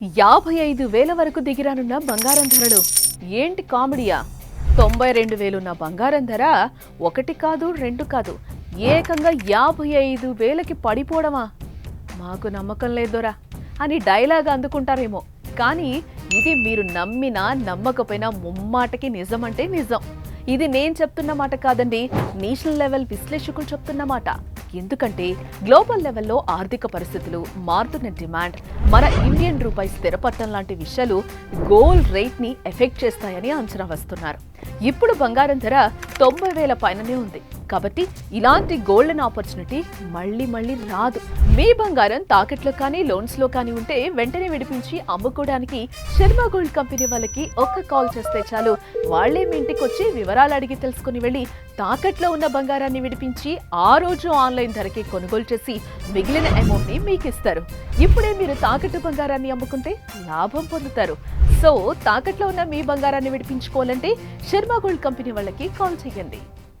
55,000 వరకు దిగిరానున్న బంగారం ధరలు ఏంటి కామెడీయా? 92,000 ఉన్న బంగారం ధర ఒకటి కాదు రెండు కాదు ఏకంగా 55,000కి పడిపోవడమా? మాకు నమ్మకం లేదోరా అని డైలాగ్ అందుకుంటారేమో, కానీ ఇది మీరు నమ్మినా నమ్మకపోయినా ముమ్మాటకి నిజమంటే నిజం. ఇది నేను చెప్తున్న మాట కాదండి, నేషనల్ లెవెల్ విశ్లేషకులు చెప్తున్న మాట. ఎందుకంటే గ్లోబల్ లెవెల్లో ఆర్థిక పరిస్థితులు, మారుతున్న డిమాండ్, మన ఇండియన్ రూపాయి స్థిరపడటం లాంటి విషయాలు గోల్డ్ రేట్ ని ఎఫెక్ట్ చేస్తాయని అంచనా వేస్తున్నారు. ఇప్పుడు బంగారం ధర 90,000 పైననే ఉంది. కాబట్టి ఇలాంటి గోల్డెన్ ఆపర్చునిటీ మళ్ళీ రాదు. మీ బంగారం తాకట్లో కానీ లోన్స్ లో కానీ ఉంటే వెంటనే విడిపించి అమ్ముకోవడానికి శర్మ గోల్డ్ కంపెనీ వాళ్ళకి ఒక్క కాల్ చేస్తే చాలు. వాళ్లే మీ ఇంటికి వచ్చి వివరాలు అడిగి తెలుసుకుని వెళ్లి తాకట్లో ఉన్న బంగారాన్ని విడిపించి ఆ రోజు ఆన్లైన్ ధరకి కొనుగోలు చేసి మిగిలిన అమౌంట్ ని మీకు ఇస్తారు. ఇప్పుడే మీరు తాకట్టు బంగారాన్ని అమ్ముకుంటే లాభం పొందుతారు. సో తాకట్లో ఉన్న మీ బంగారాన్ని విడిపించుకోవాలంటే శర్మ గోల్డ్ కంపెనీ వాళ్ళకి కాల్ చేయండి.